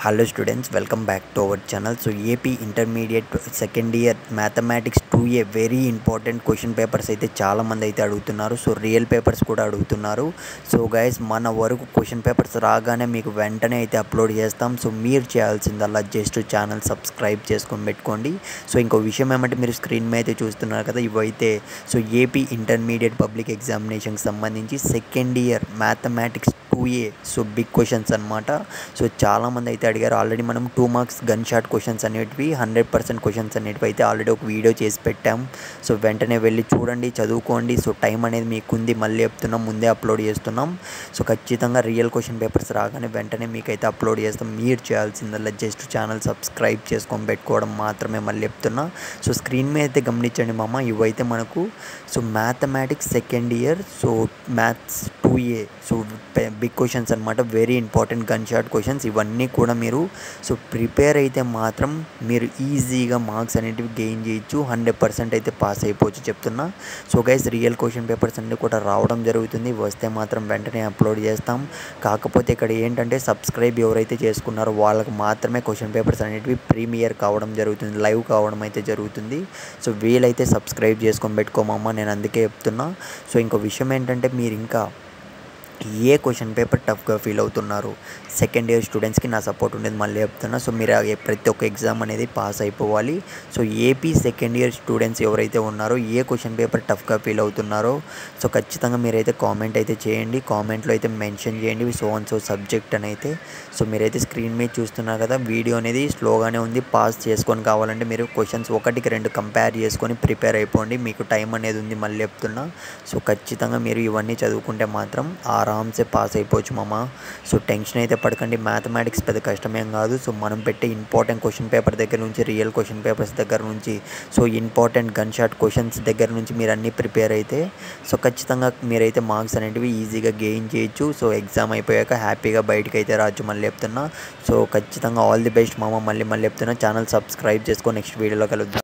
Hello students, welcome back to our channel. So AP intermediate second year mathematics 2A very important question papers అయితే చాలామంది అయితే అడుగుతున్నారు. So real papers కూడా అడుగుతున్నారు. So guys, మన వరకు క్వశ్చన్ పేపర్స్ రాగానే మీకు వెంటనే అయితే అప్లోడ్ చేస్తాం. సో మీరు చేయాల్సిందల్లా జస్ట్ ఛానల్ సబ్స్క్రైబ్ చేసుకొని పెట్టుకోండి. సో ఇంకో విషయం ఏమంటే, మీరు స్క్రీన్ మీద అయితే చూస్తున్నారు కదా, ఇవైతే సో ఏపీ ఇంటర్మీడియట్ పబ్లిక్ ఎగ్జామినేషన్కి సంబంధించి second year mathematics 2A so big questions అనమాట. సో చాలామంది అయితే అడిగారు. ఆల్రెడీ మనం 2 మార్క్స్ గన్ షాట్ క్వశ్చన్స్ అనేటివి 100% క్వశ్చన్స్ అనేటివి అయితే ఆల్రెడీ ఒక వీడియో చేసి పెట్టాం. సో వెంటనే వెళ్ళి చూడండి, చదువుకోండి. సో టైం అనేది మీకుంది, మళ్ళీ చెప్తున్నాం, ముందే అప్లోడ్ చేస్తున్నాం. సో ఖచ్చితంగా రియల్ క్వశ్చన్ పేపర్స్ రాగానే వెంటనే మీకైతే అప్లోడ్ చేస్తాం. మీరు చేయాల్సిందల్లా జస్ట్ ఛానల్ సబ్స్క్రైబ్ చేసుకొని పెట్టుకోవడం మాత్రమే. మళ్ళీ చెప్తున్నా. సో స్క్రీన్ మీద అయితే గమనించండి మామ, ఇవైతే మనకు so mathematics second year so maths 2A so big questions అనమాట. Very important gun shot questions ఇవన్నీ కూడా మీరు సో ప్రిపేర్ అయితే మాత్రం మీరు ఈజీగా మార్క్స్ అనేటివి గెయిన్ చేయొచ్చు. 100% అయితే పాస్ అయిపోవచ్చు చెప్తున్నా. So guys, real question papers అన్నీ కూడా రావడం జరుగుతుంది. వస్తే మాత్రం వెంటనే అప్లోడ్ చేస్తాం. కాకపోతే ఇక్కడ ఏంటంటే, సబ్స్క్రైబ్ ఎవరైతే చేసుకున్నారో వాళ్ళకి మాత్రమే క్వశ్చన్ పేపర్స్ అనేటివి ప్రీమియర్ కావడం జరుగుతుంది, లైవ్ కావడం అయితే జరుగుతుంది. సో వీలైతే సబ్స్క్రైబ్ చేసుకొని పెట్టుకోమమ్మా, నేను అందుకే చెప్తున్నా. సో ఇంకో విషయం ఏంటంటే, మీరు ఇంకా ఏ క్వశ్చన్ పేపర్ టఫ్గా ఫీల్ అవుతున్నారు, సెకండ్ ఇయర్ స్టూడెంట్స్కి నా సపోర్ట్ ఉండేది మళ్ళీ చెప్తున్నా. సో మీరు ప్రతి ఒక్క ఎగ్జామ్ అనేది పాస్ అయిపోవాలి. So AP second year students ఎవరైతే ఉన్నారో, ఏ క్వశ్చన్ పేపర్ టఫ్గా ఫీల్ అవుతున్నారో సో ఖచ్చితంగా మీరైతే కామెంట్ అయితే చేయండి. కామెంట్లో అయితే మెన్షన్ చేయండి సో అండ్ సో సబ్జెక్ట్ అని అయితే. సో మీరైతే స్క్రీన్ మీద చూస్తున్నారు కదా, వీడియో అనేది స్లోగానే ఉంది. పాస్ చేసుకొని కావాలంటే మీరు క్వశ్చన్స్ 1-2 కంపేర్ చేసుకొని ప్రిపేర్ అయిపోండి. మీకు టైం అనేది ఉంది, మళ్ళీ చెప్తున్నా. సో ఖచ్చితంగా మీరు ఇవన్నీ చదువుకుంటే మాత్రం ఆరామ్సే పాస్ అయిపోవచ్చు మామ. సో టెన్షన్ అయితే పడకండి. మ్యాథమెటిక్స్ పెద్ద కష్టమేం కాదు. సో మనం పెట్టే ఇంపార్టెంట్ క్వశ్చన్ పేపర్ దగ్గర నుంచి, రియల్ క్వశ్చన్ పేపర్స్ దగ్గర నుంచి, so important gun shot questions దగ్గర నుంచి మీరు అన్నీ ప్రిపేర్ అయితే సో ఖచ్చితంగా మీరైతే మార్క్స్ అనేటివి ఈజీగా గెయిన్ చేయొచ్చు. సో ఎగ్జామ్ అయిపోయాక హ్యాపీగా బయటకు అయితే రావచ్చు, మళ్ళీ చెప్తున్నా. సో ఖచ్చితంగా ఆల్ ది బెస్ట్ మామ. మళ్ళీ చెప్తున్నా, ఛానల్ సబ్స్క్రైబ్ చేసుకో. నెక్స్ట్ వీడియోలో కలుద్దాం.